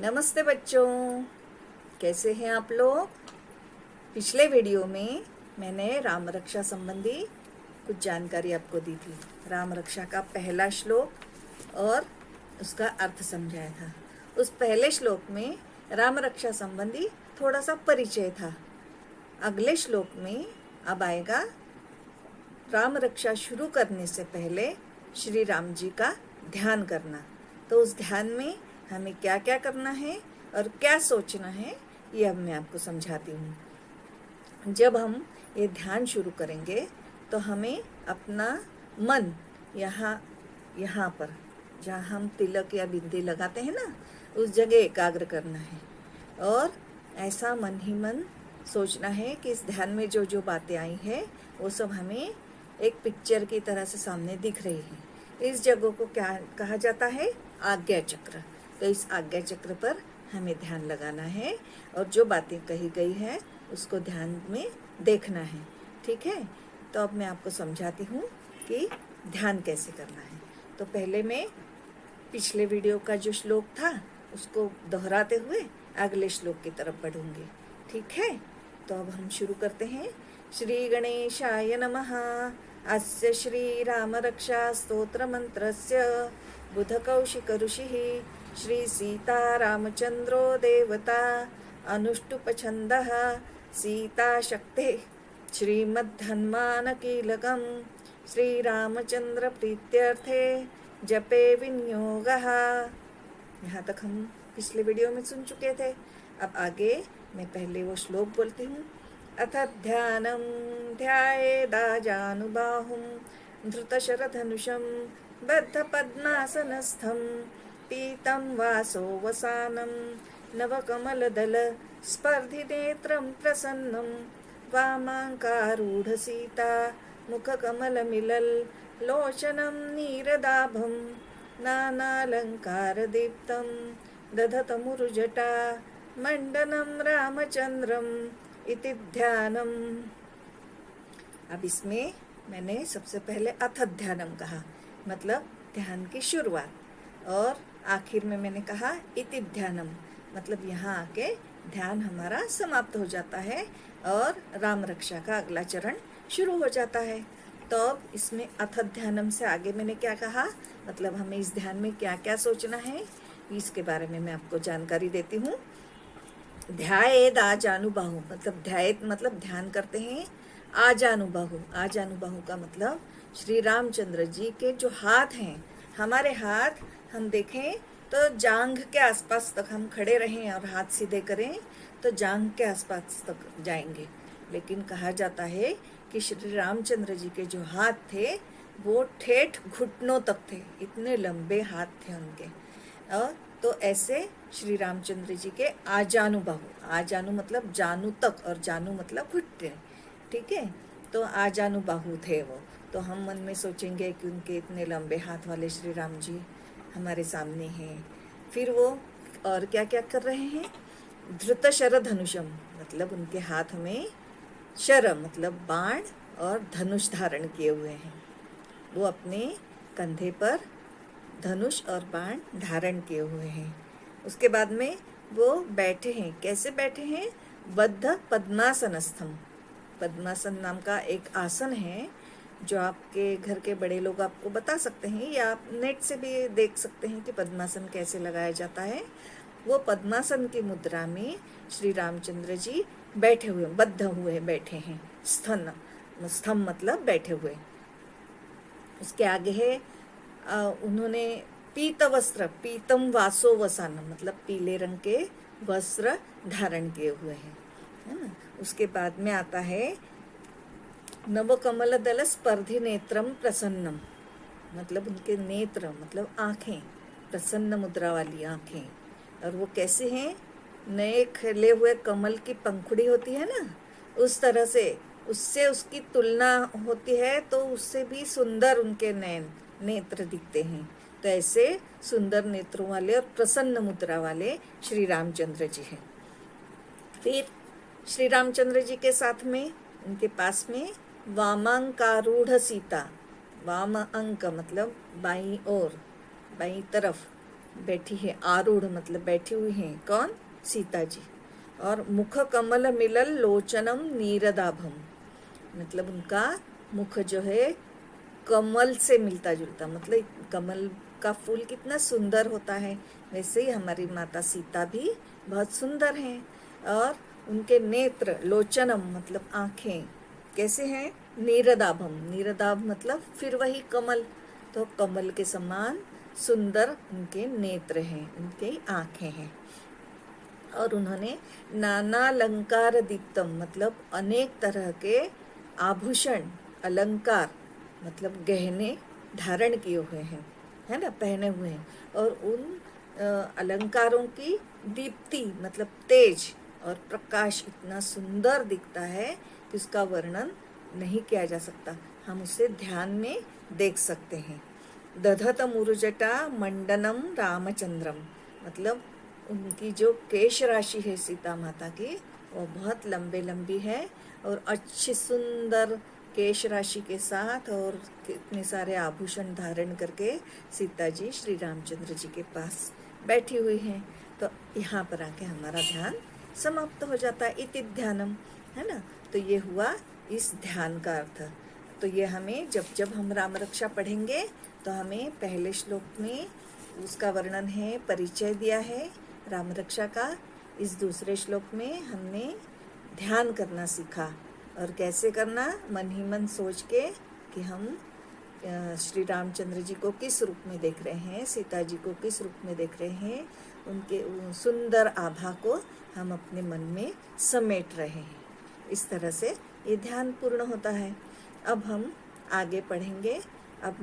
नमस्ते बच्चों, कैसे हैं आप लोग। पिछले वीडियो में मैंने राम रक्षा संबंधी कुछ जानकारी आपको दी थी। राम रक्षा का पहला श्लोक और उसका अर्थ समझाया था। उस पहले श्लोक में राम रक्षा संबंधी थोड़ा सा परिचय था। अगले श्लोक में अब आएगा राम रक्षा शुरू करने से पहले श्री राम जी का ध्यान करना। तो उस ध्यान में हमें क्या क्या करना है और क्या सोचना है, ये अब मैं आपको समझाती हूँ। जब हम ये ध्यान शुरू करेंगे तो हमें अपना मन यहाँ पर जहाँ हम तिलक या बिंदी लगाते हैं ना, उस जगह एकाग्र करना है और ऐसा मन ही मन सोचना है कि इस ध्यान में जो जो बातें आई है वो सब हमें एक पिक्चर की तरह से सामने दिख रही है। इस जगह को क्या कहा जाता है? आज्ञा चक्र। तो इस आज्ञा चक्र पर हमें ध्यान लगाना है और जो बातें कही गई है उसको ध्यान में देखना है। ठीक है, तो अब मैं आपको समझाती हूँ कि ध्यान कैसे करना है। तो पहले मैं पिछले वीडियो का जो श्लोक था उसको दोहराते हुए अगले श्लोक की तरफ बढ़ूंगी। ठीक है, तो अब हम शुरू करते हैं। श्री गणेशाय नमः। अस्य श्री राम रक्षा स्तोत्र मंत्रस्य बुधकौशिक ऋषिः श्री सीता रामचंद्रो देवता अनुष्टुपछन्दः सीता शक्ते श्रीमद्धन्मानकीलकं श्रीरामचंद्र प्रीत्यर्थे जपे विनियोगः। यहाँ तक हम पिछले वीडियो में सुन चुके थे। अब आगे मैं पहले वो श्लोक बोलती हूँ। अथ ध्यानं ध्यायेदाजानुबाहुं धृतशरधनुषं बद्धपद्मासनस्थं पीतं वासो वसानं नवकमलदल स्पर्धिनेत्रं प्रसन्नं वामाङ्कारूढसीता मुखकमलमिलल् लोचनं नीरदाभं नानालङ्कारदीप्तं दधतमुरुजटा मंडनं रामचंद्रम इति ध्यानम। अब इसमें मैंने सबसे पहले अथ ध्यानम कहा, मतलब ध्यान की शुरुआत, और आखिर में मैंने कहा इति ध्यानम, मतलब यहाँ आके ध्यान हमारा समाप्त हो जाता है और राम रक्षा का अगला चरण शुरू हो जाता है। तो अब इसमें अथ ध्यानम से आगे मैंने क्या कहा, मतलब हमें इस ध्यान में क्या क्या सोचना है, इसके बारे में मैं आपको जानकारी देती हूँ। ध्यायेद आजानुबाहु, मतलब ध्यायेत मतलब ध्यान करते हैं। आजानुबाहु, आजानुबाहु का मतलब श्री रामचंद्र जी के जो हाथ हैं, हमारे हाथ हम देखें तो जांघ के आसपास तक हम खड़े रहें और हाथ सीधे करें तो जांघ के आसपास तक जाएंगे। लेकिन कहा जाता है कि श्री रामचंद्र जी के जो हाथ थे वो ठेठ घुटनों तक थे, इतने लंबे हाथ थे उनके। और तो ऐसे श्री रामचंद्र जी के आजानुबाहु, आजानु मतलब जानू तक और जानू मतलब घुटने। ठीक है, तो आजानुबाहु थे वो। तो हम मन में सोचेंगे कि उनके इतने लंबे हाथ वाले श्री राम जी हमारे सामने हैं। फिर वो और क्या क्या कर रहे हैं? धृत शर धनुषम, मतलब उनके हाथ में शर मतलब बाण और धनुष धारण किए हुए हैं। वो अपने कंधे पर धनुष और बाण धारण किए हुए हैं। उसके बाद में वो बैठे हैं। कैसे बैठे हैं? बद्ध पद्मासनस्थम, पद्मासन नाम का एक आसन है जो आपके घर के बड़े लोग आपको बता सकते हैं, या आप नेट से भी देख सकते हैं कि पद्मासन कैसे लगाया जाता है। वो पद्मासन की मुद्रा में श्री रामचंद्र जी बैठे हुए, बद्ध हुए बैठे हैं। स्थम मतलब बैठे हुए। उसके आगे है उन्होंने पीत वस्त्र, पीतम वासो वसानम, मतलब पीले रंग के वस्त्र धारण किए हुए हैं, है ना। उसके बाद में आता है नवकमल दल स्पर्धि नेत्रम प्रसन्नम, मतलब उनके नेत्र मतलब आंखें, प्रसन्न मुद्रा वाली आंखें। और वो कैसे हैं? नए खिले हुए कमल की पंखुड़ी होती है ना, उस तरह से, उससे उसकी तुलना होती है तो उससे भी सुंदर उनके नेत्र दिखते हैं। तो ऐसे सुंदर नेत्रों वाले और प्रसन्न मुद्रा वाले श्री रामचंद्र जी हैं। फिर श्री रामचंद्र जी के साथ में उनके पास में वामांकारूढ़ सीता, वाम अंक मतलब बाईं ओर, बाईं तरफ बैठी है, आरूढ़ मतलब बैठी हुई हैं, कौन? सीता जी। और मुख कमल मिलल लोचनम नीरदाभम, मतलब उनका मुख जो है कमल से मिलता जुलता, मतलब कमल का फूल कितना सुंदर होता है, वैसे ही हमारी माता सीता भी बहुत सुंदर हैं। और उनके नेत्र, लोचनम मतलब आँखें कैसे हैं? नीरदाभम, नीरदाभ मतलब फिर वही कमल, तो कमल के समान सुंदर उनके नेत्र हैं, उनके आँखें हैं। और उन्होंने नाना अलंकार दीप्तम मतलब अनेक तरह के आभूषण, अलंकार मतलब गहने धारण किए हुए हैं, है ना, पहने हुए हैं। और उन अलंकारों की दीप्ति मतलब तेज और प्रकाश इतना सुंदर दिखता है कि उसका वर्णन नहीं किया जा सकता, हम उसे ध्यान में देख सकते हैं। दधत मुरुजटा मंडनम रामचंद्रम, मतलब उनकी जो केश राशि है सीता माता की, वो बहुत लंबी लंबी है और अच्छी सुंदर केश राशि के साथ और कितने सारे आभूषण धारण करके सीता जी श्री रामचंद्र जी के पास बैठी हुई हैं। तो यहाँ पर आके हमारा ध्यान समाप्त हो जाता है, इति ध्यानम, है ना। तो ये हुआ इस ध्यान का अर्थ। तो ये हमें जब जब हम राम रक्षा पढ़ेंगे तो हमें पहले श्लोक में उसका वर्णन है, परिचय दिया है राम रक्षा का। इस दूसरे श्लोक में हमने ध्यान करना सीखा, और कैसे करना, मन ही मन सोच के कि हम श्री रामचंद्र जी को किस रूप में देख रहे हैं, सीता जी को किस रूप में देख रहे हैं, उनके सुंदर आभा को हम अपने मन में समेट रहे हैं। इस तरह से ये ध्यान पूर्ण होता है। अब हम आगे पढ़ेंगे। अब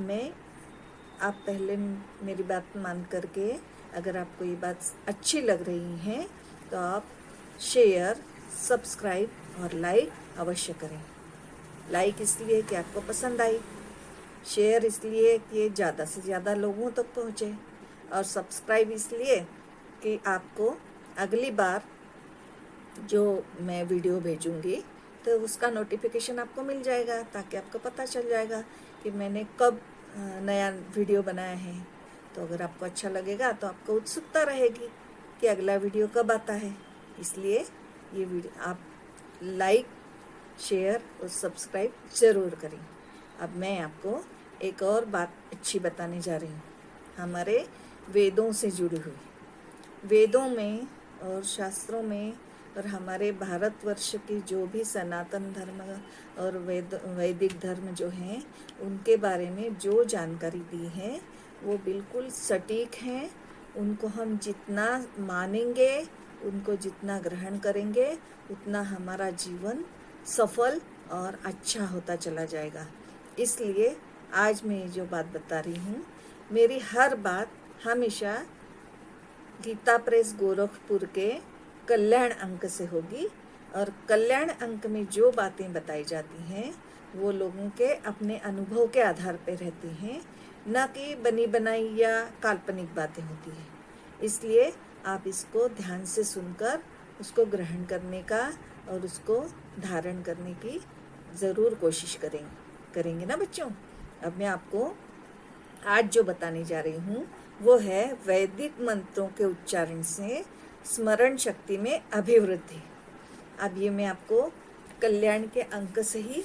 आप पहले मेरी बात मान करके, अगर आपको ये बात अच्छी लग रही है तो आप शेयर, सब्सक्राइब और लाइक अवश्य करें। लाइक इसलिए कि आपको पसंद आई, शेयर इसलिए कि ज़्यादा से ज़्यादा लोगों तक पहुँचे, और सब्सक्राइब इसलिए कि आपको अगली बार जो मैं वीडियो भेजूंगी तो उसका नोटिफिकेशन आपको मिल जाएगा, ताकि आपको पता चल जाएगा कि मैंने कब नया वीडियो बनाया है। तो अगर आपको अच्छा लगेगा तो आपको उत्सुकता रहेगी कि अगला वीडियो कब आता है। इसलिए ये वीडियो आप लाइक, शेयर और सब्सक्राइब ज़रूर करें। अब मैं आपको एक और बात अच्छी बताने जा रही हूँ, हमारे वेदों से जुड़ी हुई। वेदों में और शास्त्रों में और हमारे भारतवर्ष की जो भी सनातन धर्म और वैदिक धर्म जो हैं, उनके बारे में जो जानकारी दी है वो बिल्कुल सटीक हैं। उनको हम जितना मानेंगे, उनको जितना ग्रहण करेंगे, उतना हमारा जीवन सफल और अच्छा होता चला जाएगा। इसलिए आज मैं जो बात बता रही हूँ, मेरी हर बात हमेशा गीता प्रेस गोरखपुर के कल्याण अंक से होगी, और कल्याण अंक में जो बातें बताई जाती हैं वो लोगों के अपने अनुभव के आधार पर रहती हैं, न कि बनी बनाई या काल्पनिक बातें होती हैं। इसलिए आप इसको ध्यान से सुनकर उसको ग्रहण करने का और उसको धारण करने की ज़रूर कोशिश करेंगे ना बच्चों। अब मैं आपको आज जो बताने जा रही हूँ वो है वैदिक मंत्रों के उच्चारण से स्मरण शक्ति में अभिवृद्धि। अब ये मैं आपको कल्याण के अंक से ही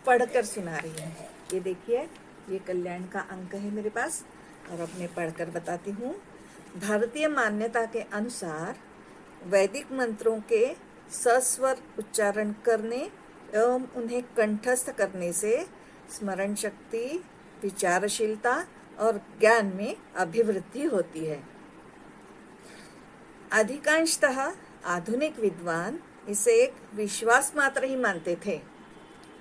पढ़कर सुना रही हूँ। ये देखिए, ये कल्याण का अंक है मेरे पास, और अब मैं पढ़कर बताती हूँ। भारतीय मान्यता के अनुसार वैदिक मंत्रों के सस्वर उच्चारण करने एवं उन्हें कंठस्थ करने से स्मरण शक्ति, विचारशीलता और ज्ञान में अभिवृद्धि होती है। अधिकांशतः आधुनिक विद्वान इसे एक विश्वास मात्र ही मानते थे।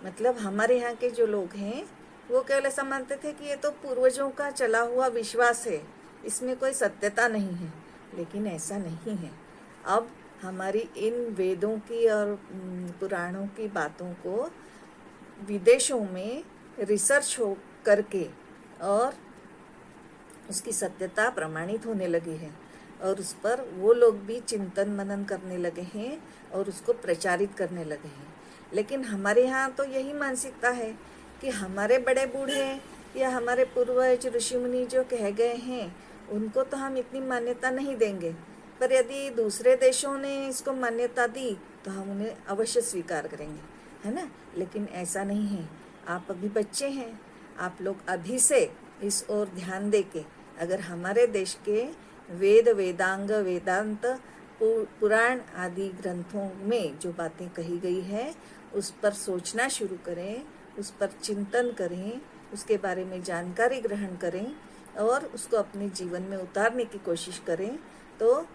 मतलब हमारे यहाँ के जो लोग हैं वो केवल ऐसा मानते थे कि ये तो पूर्वजों का चला हुआ विश्वास है, इसमें कोई सत्यता नहीं है। लेकिन ऐसा नहीं है। अब हमारी इन वेदों की और पुराणों की बातों को विदेशों में रिसर्च हो करके और उसकी सत्यता प्रमाणित होने लगी है, और उस पर वो लोग भी चिंतन मनन करने लगे हैं और उसको प्रचारित करने लगे हैं। लेकिन हमारे यहाँ तो यही मानसिकता है कि हमारे बड़े बूढ़े या हमारे पूर्वज ऋषि मुनि जो कह गए हैं उनको तो हम इतनी मान्यता नहीं देंगे, पर यदि दूसरे देशों ने इसको मान्यता दी तो हम उन्हें अवश्य स्वीकार करेंगे, है ना। लेकिन ऐसा नहीं है। आप अभी बच्चे हैं, आप लोग अभी से इस ओर ध्यान दे के अगर हमारे देश के वेद, वेदांग, वेदांत, पुराण आदि ग्रंथों में जो बातें कही गई है उस पर सोचना शुरू करें, उस पर चिंतन करें, उसके बारे में जानकारी ग्रहण करें और उसको अपने जीवन में उतारने की कोशिश करें, तो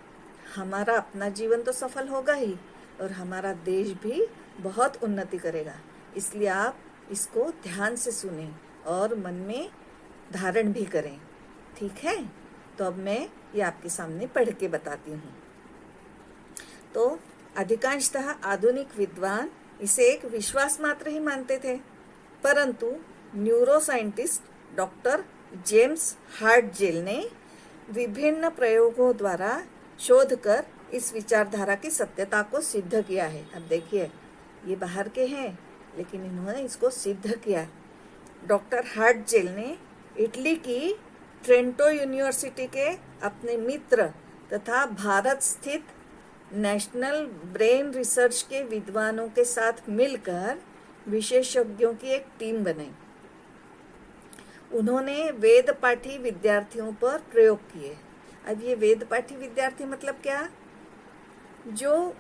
हमारा अपना जीवन तो सफल होगा ही और हमारा देश भी बहुत उन्नति करेगा। इसलिए आप इसको ध्यान से सुनें और मन में धारण भी करें, ठीक है। तो अब मैं ये आपके सामने पढ़ के बताती हूँ। तो अधिकांशतः आधुनिक विद्वान इसे एक विश्वास मात्र ही मानते थे, परंतु न्यूरोसाइंटिस्ट डॉक्टर जेम्स हार्टजेल ने विभिन्न प्रयोगों द्वारा शोध कर इस विचारधारा की सत्यता को सिद्ध किया है। अब देखिए, ये बाहर के हैं लेकिन इन्होंने इसको सिद्ध किया। डॉक्टर हार्टजेल ने इटली की ट्रेंटो यूनिवर्सिटी के अपने मित्र तथा भारत स्थित नेशनल ब्रेन रिसर्च के विद्वानों के साथ मिलकर विशेषज्ञों की एक टीम बनाई। उन्होंने वेद पाठी विद्यार्थियों पर प्रयोग किए। अब ये वेद पाठी विद्यार्थी मतलब क्या? जो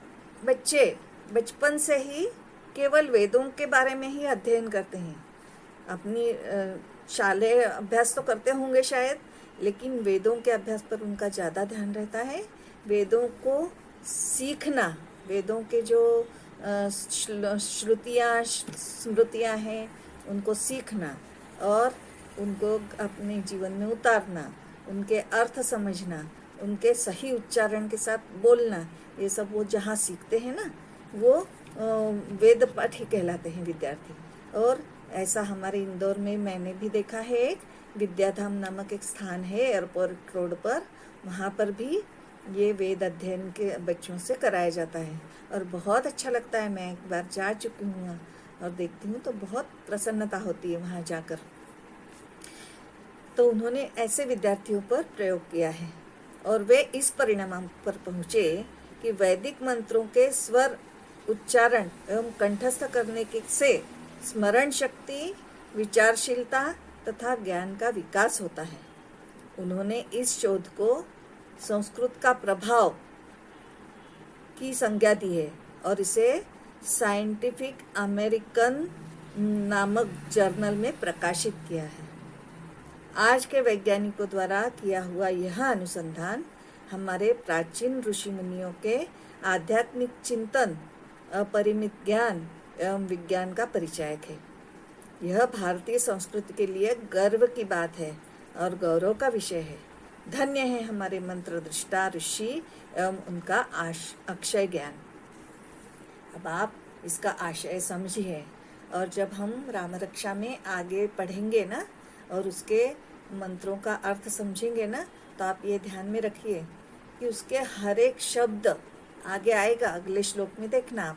बच्चे बचपन से ही केवल वेदों के बारे में ही अध्ययन करते हैं, अपनी शालेय अभ्यास तो करते होंगे शायद, लेकिन वेदों के अभ्यास पर उनका ज़्यादा ध्यान रहता है। वेदों को सीखना, वेदों के जो श्रुतियाँ स्मृतियाँ हैं उनको सीखना और उनको अपने जीवन में उतारना, उनके अर्थ समझना, उनके सही उच्चारण के साथ बोलना, ये सब वो जहाँ सीखते हैं ना, वो वेद पाठी कहलाते हैं विद्यार्थी। और ऐसा हमारे इंदौर में मैंने भी देखा है, एक विद्याधाम नामक एक स्थान है एयरपोर्ट रोड पर, वहाँ पर भी ये वेद अध्ययन के बच्चों से कराया जाता है और बहुत अच्छा लगता है। मैं एक बार जा चुकी हूँ और देखती हूँ तो बहुत प्रसन्नता होती है वहाँ जाकर। तो उन्होंने ऐसे विद्यार्थियों पर प्रयोग किया है और वे इस परिणाम पर पहुँचे कि वैदिक मंत्रों के स्वर उच्चारण एवं कंठस्थ करने के से स्मरण शक्ति, विचारशीलता तथा ज्ञान का विकास होता है। उन्होंने इस शोध को संस्कृत का प्रभाव की संज्ञा दी है और इसे साइंटिफिक अमेरिकन नामक जर्नल में प्रकाशित किया है। आज के वैज्ञानिकों द्वारा किया हुआ यह अनुसंधान हमारे प्राचीन ऋषि मुनियों के आध्यात्मिक चिंतन, अपरिमित ज्ञान एवं विज्ञान का परिचायक है। यह भारतीय संस्कृति के लिए गर्व की बात है और गौरव का विषय है। धन्य है हमारे मंत्र दृष्टा ऋषि एवं उनका अक्षय ज्ञान। अब आप इसका आशय समझिए और जब हम राम रक्षा में आगे पढ़ेंगे ना और उसके मंत्रों का अर्थ समझेंगे ना, तो आप ये ध्यान में रखिए कि उसके हर एक शब्द आगे आएगा। अगले श्लोक में देखना आप,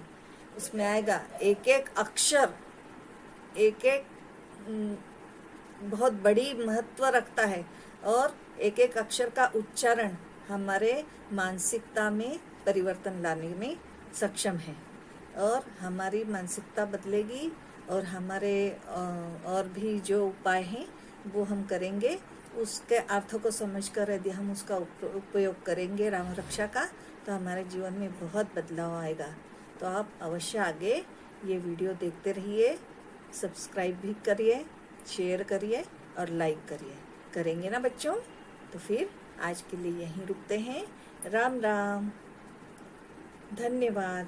उसमें आएगा एक एक अक्षर, एक एक बहुत बड़ी महत्व रखता है और एक एक अक्षर का उच्चारण हमारे मानसिकता में परिवर्तन लाने में सक्षम है और हमारी मानसिकता बदलेगी और हमारे और भी जो उपाय हैं वो हम करेंगे। उसके अर्थों को समझकर यदि हम उसका उपयोग करेंगे राम रक्षा का, तो हमारे जीवन में बहुत बदलाव आएगा। तो आप अवश्य आगे ये वीडियो देखते रहिए, सब्सक्राइब भी करिए, शेयर करिए और लाइक करिए। करेंगे ना बच्चों? तो फिर आज के लिए यहीं रुकते हैं। राम राम, धन्यवाद।